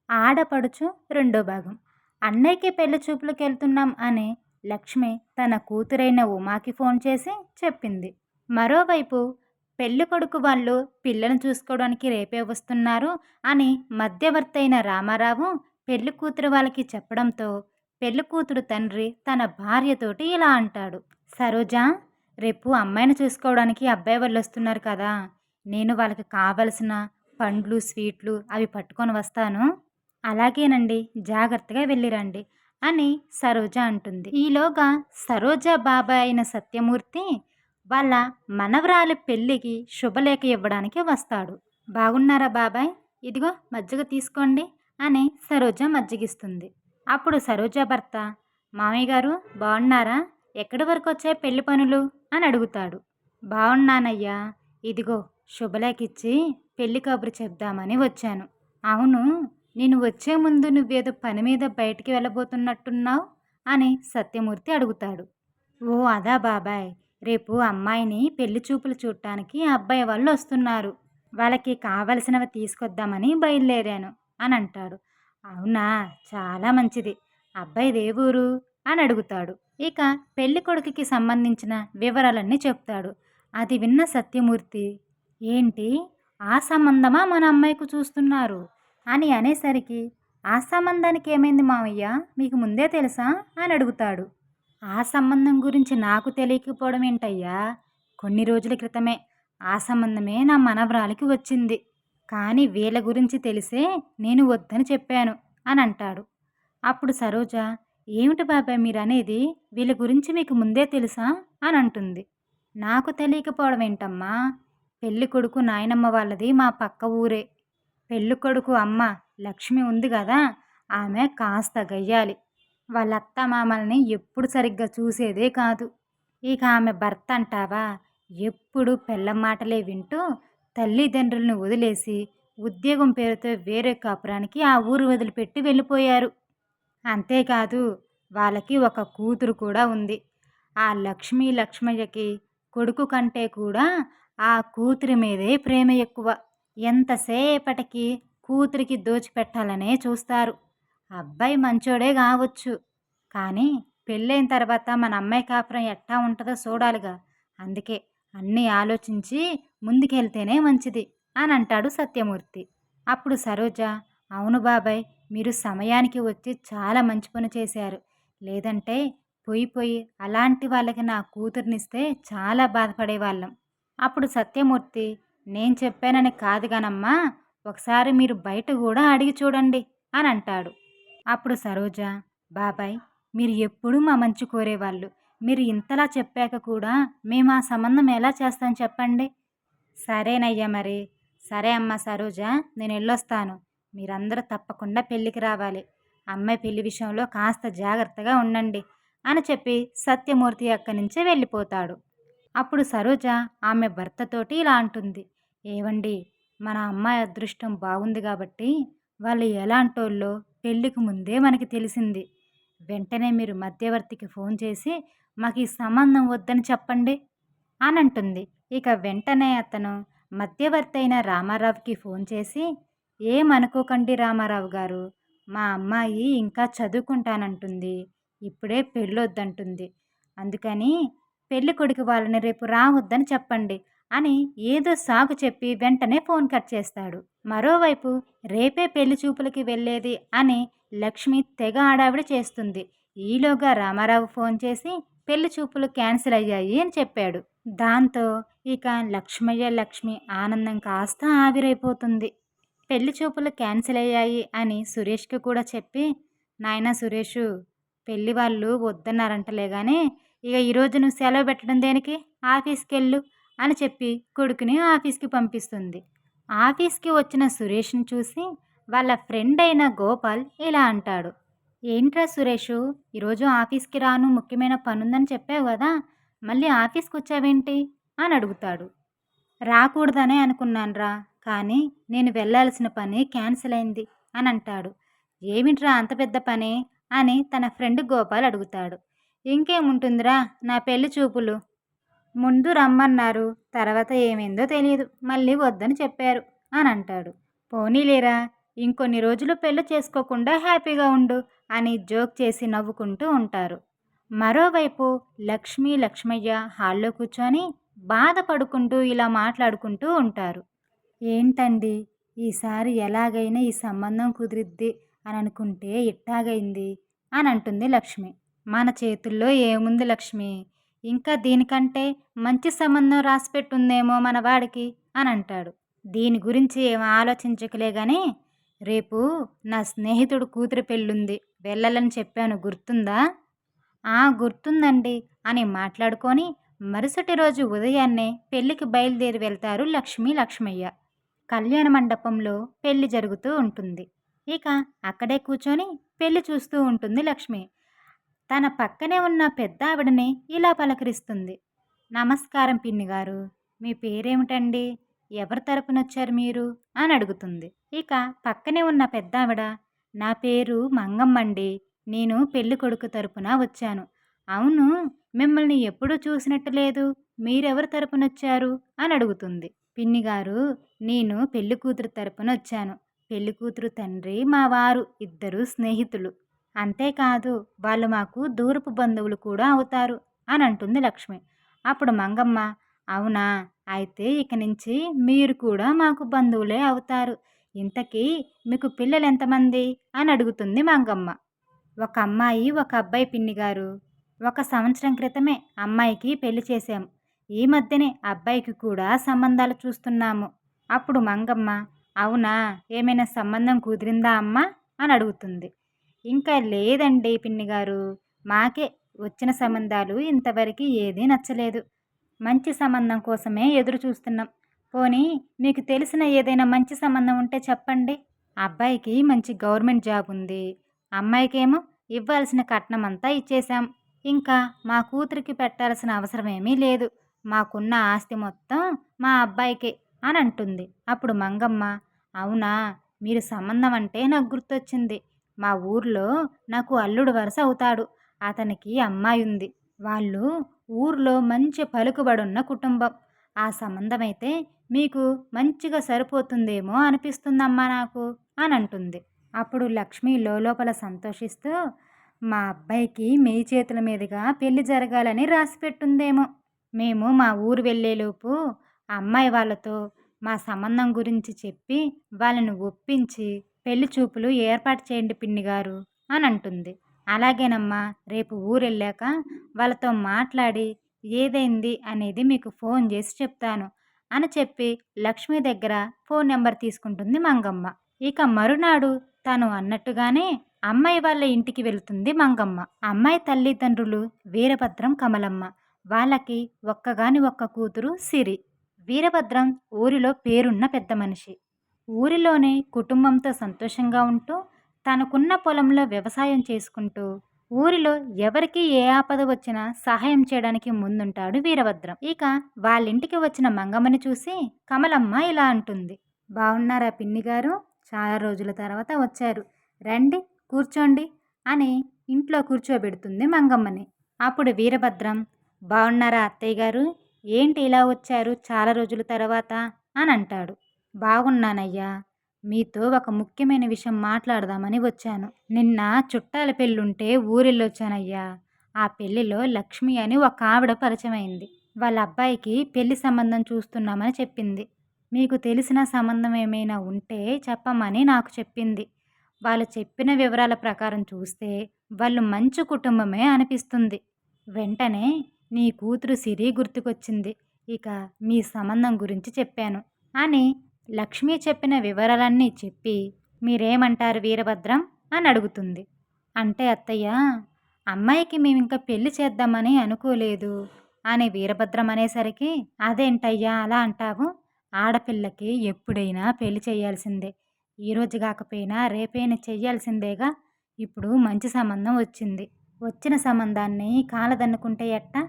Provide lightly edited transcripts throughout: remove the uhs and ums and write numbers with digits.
ఆడపడుచు రెండో భాగం. అన్నయ్యకి పెళ్లి చూపులకెళ్తున్నాం అని లక్ష్మి తన కూతురైన ఉమాకి ఫోన్ చేసి చెప్పింది. మరోవైపు పెళ్ళికొడుకు వాళ్ళు పిల్లను చూసుకోవడానికి రేపే వస్తున్నారు అని మధ్యవర్తి అయిన రామారావు పెళ్లి కూతురు వాళ్ళకి చెప్పడంతో పెళ్లి కూతురు తండ్రి తన భార్యతోటి ఇలా అంటాడు. సరోజా, రేపు అమ్మాయిని చూసుకోవడానికి అబ్బాయి వాళ్ళు వస్తున్నారు కదా, నేను వాళ్ళకి కావలసిన పండ్లు స్వీట్లు అవి పట్టుకొని వస్తాను. అలాగేనండి, జాగ్రత్తగా వెళ్ళిరండి అని సరోజ అంటుంది. ఈలోగా సరోజ బాబాయ్ అయిన సత్యమూర్తి వాళ్ళ మనవరాలి పెళ్ళికి శుభలేఖ ఇవ్వడానికి వస్తాడు. బాగున్నారా బాబాయ్, ఇదిగో మజ్జిగ తీసుకోండి అని సరోజ మజ్జిగిస్తుంది. అప్పుడు సరోజ భర్త, మామయ్య గారు బాగున్నారా, ఎక్కడి వరకు వచ్చాయి పెళ్లి పనులు అని అడుగుతాడు. బాగున్నానయ్యా, ఇదిగో శుభలేఖ ఇచ్చి పెళ్లి కబురు చెప్దామని వచ్చాను. అవును, నేను వచ్చే ముందు నువ్వేదో పని మీద బయటికి వెళ్ళబోతున్నట్టున్నావు అని సత్యమూర్తి అడుగుతాడు. ఓ అదా బాబాయ్, రేపు అమ్మాయిని పెళ్లి చూపులు చూడటానికి అబ్బాయి వాళ్ళు వస్తున్నారు, వాళ్ళకి కావలసినవి తీసుకొద్దామని బయలుదేరాను అని అంటాడు. అవునా, చాలా మంచిది. అబ్బాయిదే ఊరు అని అడుగుతాడు. ఇక పెళ్లి కొడుకుకి సంబంధించిన వివరాలన్నీ చెప్తాడు. అది విన్న సత్యమూర్తి, ఏంటి, ఆ సంబంధమా మన అమ్మాయికి చూస్తున్నారు అని అనేసరికి, ఆ సంబంధానికి ఏమైంది మావయ్య, మీకు ముందే తెలుసా అని అడుగుతాడు. ఆ సంబంధం గురించి నాకు తెలియకపోవడం ఏంటయ్యా, కొన్ని రోజుల క్రితమే ఆ సంబంధమే నా మనవరాలికి వచ్చింది, కానీ వీళ్ళ గురించి తెలిసే నేను వద్దని చెప్పాను అని అంటాడు. అప్పుడు సరోజ, ఏమిటి బాబాయ్ మీరనేది, వీళ్ళ గురించి మీకు ముందే తెలుసా అని అంటుంది. నాకు తెలియకపోవడం ఏంటమ్మా, పెళ్లి కొడుకు నాయనమ్మ వాళ్ళది మా పక్క ఊరే. పెళ్ళికొడుకు అమ్మ లక్ష్మి ఉంది కదా, ఆమె కాస్త గయ్యాలి. వాళ్ళ అత్తమామల్ని ఎప్పుడు సరిగ్గా చూసేదే కాదు. ఇక ఆమె భర్త అంటావా, ఎప్పుడు పెళ్ళం మాటలే వింటూ తల్లిదండ్రులను వదిలేసి ఉద్యోగం పేరుతో వేరే కాపురానికి ఆ ఊరు వదిలిపెట్టి వెళ్ళిపోయారు. అంతేకాదు, వాళ్ళకి ఒక కూతురు కూడా ఉంది. ఆ లక్ష్మయ్యకి కొడుకు కంటే కూడా ఆ కూతురి మీదే ప్రేమ ఎక్కువ. ఎంతసేపటికి కూతురికి దోచిపెట్టాలనే చూస్తారు. అబ్బాయి మంచోడే కావచ్చు, కానీ పెళ్ళైన తర్వాత మన అమ్మాయి కాపురం ఎట్టా ఉంటుందో చూడాలిగా, అందుకే అన్నీ ఆలోచించి ముందుకెళ్తేనే మంచిది అని అంటాడు సత్యమూర్తి. అప్పుడు సరోజ, అవును బాబాయ్, మీరు సమయానికి వచ్చి చాలా మంచి పని చేశారు, లేదంటే పోయి అలాంటి వాళ్ళకి నా కూతుర్నిస్తే చాలా బాధపడేవాళ్ళం. అప్పుడు సత్యమూర్తి, నేను చెప్పానని కాదు గానమ్మా, ఒకసారి మీరు బయట కూడా అడిగి చూడండి అని అంటాడు. అప్పుడు సరోజ, బాబాయ్ మీరు ఎప్పుడూ మా మంచి కోరేవాళ్ళు, మీరు ఇంతలా చెప్పాక కూడా మేము ఆ సంబంధం ఎలా చేస్తాం చెప్పండి. సరేనయ్యా మరి, సరే అమ్మ సరోజ, నేను వెళ్ళొస్తాను. మీరందరూ తప్పకుండా పెళ్ళికి రావాలి. అమ్మాయి పెళ్లి విషయంలో కాస్త జాగ్రత్తగా ఉండండి అని చెప్పి సత్యమూర్తి అక్కడి నుంచే వెళ్ళిపోతాడు. అప్పుడు సరోజ ఆమె భర్తతోటి ఇలా అంటుంది, ఏవండి, మన అమ్మాయి అదృష్టం బాగుంది కాబట్టి వాళ్ళు ఎలాంటోళ్ళో పెళ్ళికి ముందే మనకి తెలిసింది. వెంటనే మీరు మధ్యవర్తికి ఫోన్ చేసి మాకు ఈ సంబంధం వద్దని చెప్పండి అని అంటుంది. ఇక వెంటనే అతను మధ్యవర్తి అయిన రామారావుకి ఫోన్ చేసి, ఏమనుకోకండి రామారావు గారు, మా అమ్మాయి ఇంకా చదువుకుంటానంటుంది, ఇప్పుడే పెళ్ళొద్దంటుంది, అందుకని పెళ్లి కొడుకు వాళ్ళని రేపు రావద్దని చెప్పండి అని ఏదో సాకు చెప్పి వెంటనే ఫోన్ కట్ చేస్తాడు. మరోవైపు రేపే పెళ్లి చూపులకి వెళ్ళేది అని లక్ష్మి తెగ ఆడావిడి చేస్తుంది. ఈలోగా రామారావు ఫోన్ చేసి పెళ్లి చూపులు క్యాన్సిల్ అయ్యాయి అని చెప్పాడు. దాంతో ఇక లక్ష్మి ఆనందం కాస్త ఆవిరైపోతుంది. పెళ్లి చూపులు క్యాన్సిల్ అయ్యాయి అని సురేష్కి కూడా చెప్పి, నాయనా సురేషు, పెళ్లి వాళ్ళు వద్దన్నారంటలే కానీ ఇక ఈరోజు నువ్వు సెలవు పెట్టడం దేనికి, ఆఫీస్కి వెళ్ళు అని చెప్పి కొడుకుని ఆఫీస్కి పంపిస్తుంది. ఆఫీస్కి వచ్చిన సురేష్ని చూసి వాళ్ళ ఫ్రెండ్ అయిన గోపాల్ ఇలా అంటాడు, ఏంట్రా సురేషు, ఈరోజు ఆఫీస్కి రాను, ముఖ్యమైన పనుందని చెప్పావు కదా, మళ్ళీ ఆఫీస్కి వచ్చావేంటి అని అడుగుతాడు. రాకూడదనే అనుకున్నానురా, కానీ నేను వెళ్ళాల్సిన పని క్యాన్సిల్ అయింది అని అంటాడు. ఏమిట్రా అంత పెద్ద పని అని తన ఫ్రెండ్ గోపాల్ అడుగుతాడు. ఇంకేముంటుందిరా, నా పెళ్లి చూపులు. ముందు రమ్మన్నారు, తర్వాత ఏమైందో తెలియదు, మళ్ళీ వద్దని చెప్పారు అని అంటాడు. పోనీలేరా, ఇంకొన్ని రోజులు పెళ్లి చేసుకోకుండా హ్యాపీగా ఉండు అని జోక్ చేసి నవ్వుకుంటూ ఉంటారు. మరోవైపు లక్ష్మి, లక్ష్మయ్య హాల్లో కూర్చొని బాధపడుకుంటూ ఇలా మాట్లాడుకుంటూ ఉంటారు. ఏంటండి, ఈసారి ఎలాగైనా ఈ సంబంధం కుదిరిద్ది అని అనుకుంటే ఇట్టాగైంది అని అంటుంది లక్ష్మి. మన చేతుల్లో ఏముంది లక్ష్మి, ఇంకా దీనికంటే మంచి సంబంధం రాసిపెట్టుందేమో మన వాడికి అని అంటాడు. దీని గురించి ఏం ఆలోచించకలే గాని, రేపు నా స్నేహితుడు కూతురి పెళ్ళుంది, వెళ్ళాలని చెప్పాను గుర్తుందా? ఆ గుర్తుందండి అని మాట్లాడుకొని మరుసటి రోజు ఉదయాన్నే పెళ్లికి బయలుదేరి వెళ్తారు లక్ష్మి, లక్ష్మయ్య. కళ్యాణ మండపంలో పెళ్లి జరుగుతూ ఉంటుంది. ఇక అక్కడే కూర్చొని పెళ్లి చూస్తూ ఉంటుంది లక్ష్మి. తన పక్కనే ఉన్న పెద్ద ఆవిడని ఇలా పలకరిస్తుంది. నమస్కారం పిన్నిగారు, మీ పేరేమిటండి? ఎవరి తరపునొచ్చారు మీరు అని అడుగుతుంది. ఇక పక్కనే ఉన్న పెద్దావిడ, నా పేరు మంగమ్మండి, నేను పెళ్లి కొడుకు తరపున వచ్చాను. అవును, మిమ్మల్ని ఎప్పుడూ చూసినట్టు లేదు, మీరెవరి తరపునొచ్చారు అని అడుగుతుంది. పిన్నిగారు, నేను పెళ్లి కూతురు తరపున వచ్చాను. పెళ్లి కూతురు తండ్రి మా వారు, ఇద్దరు స్నేహితులు. అంతేకాదు వాళ్ళు మాకు దూరపు బంధువులు కూడా అవుతారు అని అంటుంది లక్ష్మి. అప్పుడు మంగమ్మ, అవునా, అయితే ఇక నుంచి మీరు కూడా మాకు బంధువులే అవుతారు. ఇంతకీ మీకు పిల్లలు ఎంతమంది అని అడుగుతుంది మంగమ్మ. ఒక అమ్మాయి, ఒక అబ్బాయి పిన్నిగారు. 1 సంవత్సరం క్రితమే అమ్మాయికి పెళ్లి చేశాం. ఈ మధ్యనే అబ్బాయికి కూడా సంబంధాలు చూస్తున్నాము. అప్పుడు మంగమ్మ, అవునా, ఏమైనా సంబంధం కుదిరిందా అమ్మా అని అడుగుతుంది. ఇంకా లేదండి పిన్నిగారు, మాకే వచ్చిన సంబంధాలు ఇంతవరకు ఏదీ నచ్చలేదు. మంచి సంబంధం కోసమే ఎదురు చూస్తున్నాం. పోనీ మీకు తెలిసిన ఏదైనా మంచి సంబంధం ఉంటే చెప్పండి. అబ్బాయికి మంచి గవర్నమెంట్ జాబ్ ఉంది, అమ్మాయికేమో ఇవ్వాల్సిన కట్నం అంతా ఇచ్చేశాం. ఇంకా మా కూతురికి పెట్టాల్సిన అవసరమేమీ లేదు. మాకున్న ఆస్తి మొత్తం మా అబ్బాయికే అని అంటుంది. అప్పుడు మంగమ్మ, అవునా, మీరు సంబంధం అంటే నాకు గుర్తొచ్చింది. మా ఊర్లో నాకు అల్లుడు వరుస అవుతాడు. అతనికి అమ్మాయి ఉంది. వాళ్ళు ఊర్లో మంచి పలుకుబడున్న కుటుంబం. ఆ సంబంధం అయితే మీకు మంచిగా సరిపోతుందేమో అనిపిస్తుందమ్మా నాకు అని అంటుంది. అప్పుడు లక్ష్మి లోపల సంతోషిస్తూ, మా అబ్బాయికి మీ చేతుల మీదుగా పెళ్లి జరగాలని రాసిపెట్టుందేమో. మేము మా ఊరు వెళ్ళేలోపు అమ్మాయి వాళ్ళతో మా సంబంధం గురించి చెప్పి వాళ్ళని ఒప్పించి పెళ్లి చూపులు ఏర్పాటు చేయండి పిన్నిగారు అని అంటుంది. అలాగేనమ్మా, రేపు ఊరెళ్ళాక వాళ్ళతో మాట్లాడి ఏదైంది అనేది మీకు ఫోన్ చేసి చెప్తాను అని చెప్పి లక్ష్మి దగ్గర ఫోన్ నెంబర్ తీసుకుంటుంది మంగమ్మ. ఇక మరునాడు తను అన్నట్టుగానే అమ్మాయి వాళ్ళ ఇంటికి వెళ్తుంది మంగమ్మ. అమ్మాయి తల్లిదండ్రులు వీరభద్రం, కమలమ్మ. వాళ్ళకి ఒక్కగాని ఒక్క కూతురు సిరి. వీరభద్రం ఊరిలో పేరున్న పెద్ద మనిషి. ఊరిలోనే కుటుంబంతో సంతోషంగా ఉంటూ తనకున్న పొలంలో వ్యవసాయం చేసుకుంటూ ఊరిలో ఎవరికి ఏ ఆపద వచ్చినా సహాయం చేయడానికి ముందుంటాడు వీరభద్రం. ఇక వాళ్ళింటికి వచ్చిన మంగమ్మని చూసి కమలమ్మ ఇలా అంటుంది. బాగున్నారా పిన్నిగారు, చాలా రోజుల తర్వాత వచ్చారు, రండి కూర్చోండి అని ఇంట్లో కూర్చోబెడుతుంది మంగమ్మని. అప్పుడు వీరభద్రం, బాగున్నారా అత్తయ్య గారు, ఏంటి ఇలా వచ్చారు చాలా రోజుల తర్వాత అని అంటాడు. బాగున్నానయ్యా, మీతో ఒక ముఖ్యమైన విషయం మాట్లాడదామని వచ్చాను. నిన్న చుట్టాల పెళ్ళుంటే ఊరెళ్ళొచ్చానయ్యా. ఆ పెళ్లిలో లక్ష్మి అని ఒక ఆవిడ పరిచయమైంది. వాళ్ళ అబ్బాయికి పెళ్లి సంబంధం చూస్తున్నామని చెప్పింది. మీకు తెలిసిన సంబంధం ఏమైనా ఉంటే చెప్పమని నాకు చెప్పింది. వాళ్ళు చెప్పిన వివరాల ప్రకారం చూస్తే వాళ్ళు మంచి కుటుంబమే అనిపిస్తుంది. వెంటనే నీ కూతురు సిరి గుర్తుకొచ్చింది. ఇక మీ సంబంధం గురించి చెప్పాను అని లక్ష్మి చెప్పిన వివరాలన్నీ చెప్పి, మీరేమంటారు వీరభద్రం అని అడుగుతుంది. అంటే అత్తయ్య, అమ్మాయికి మేమింకా పెళ్లి చేద్దామని అనుకోలేదు అని వీరభద్రం అనేసరికి, అదేంటయ్యా అలా అంటావు, ఆడపిల్లకి ఎప్పుడైనా పెళ్లి చేయాల్సిందే, ఈరోజు కాకపోయినా రేపైనా చెయ్యాల్సిందేగా. ఇప్పుడు మంచి సంబంధం వచ్చింది, వచ్చిన సంబంధాన్ని కాలదన్నుకుంటే ఎట్టా?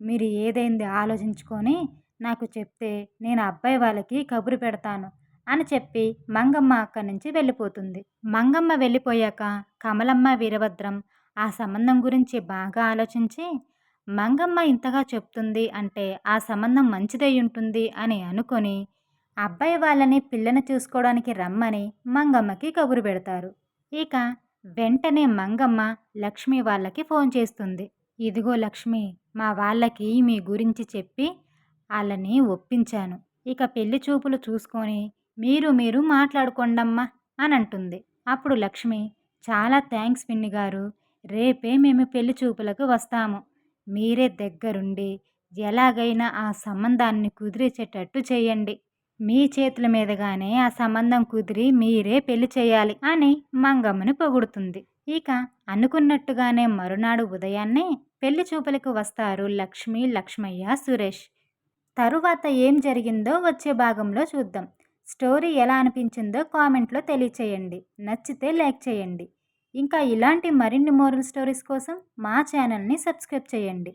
మీరు ఏదైంది ఆలోచించుకొని నాకు చెప్తే నేను అబ్బాయి వాళ్ళకి కబురు పెడతాను అని చెప్పి మంగమ్మ అక్కడి నుంచి వెళ్ళిపోతుంది. మంగమ్మ వెళ్ళిపోయాక కమలమ్మ, వీరభద్రం ఆ సంబంధం గురించి బాగా ఆలోచించి, మంగమ్మ ఇంతగా చెప్తుంది అంటే ఆ సంబంధం మంచిదై ఉంటుంది అని అనుకొని అబ్బాయి వాళ్ళని పిల్లని చూసుకోవడానికి రమ్మని మంగమ్మకి కబురు పెడతారు. ఇక వెంటనే మంగమ్మ లక్ష్మి వాళ్ళకి ఫోన్ చేస్తుంది. ఇదిగో లక్ష్మి, మా వాళ్ళకి మీ గురించి చెప్పి వాళ్ళని ఒప్పించాను. ఇక పెళ్లి చూపులు చూసుకొని మీరు మాట్లాడుకోండమ్మా అని అంటుంది. అప్పుడు లక్ష్మి, చాలా థ్యాంక్స్ పిన్ని గారు, రేపే మేము పెళ్లి చూపులకు వస్తాము. మీరే దగ్గరుండి ఎలాగైనా ఆ సంబంధాన్ని కుదిరేసేటట్టు చేయండి. మీ చేతుల మీదుగానే ఆ సంబంధం కుదిరి మీరే పెళ్లి చేయాలి అని మంగమ్మని పొగుడుతుంది. ఇక అనుకున్నట్టుగానే మరునాడు ఉదయాన్నే పెళ్లి చూపులకు వస్తారు లక్ష్మి, లక్ష్మయ్య, సురేష్. తరువాత ఏం జరిగిందో వచ్చే భాగంలో చూద్దాం. స్టోరీ ఎలా అనిపించిందో కామెంట్లో తెలియచేయండి. నచ్చితే లైక్ చేయండి. ఇంకా ఇలాంటి మరిన్ని మోరల్ స్టోరీస్ కోసం మా ఛానల్ని సబ్స్క్రైబ్ చేయండి.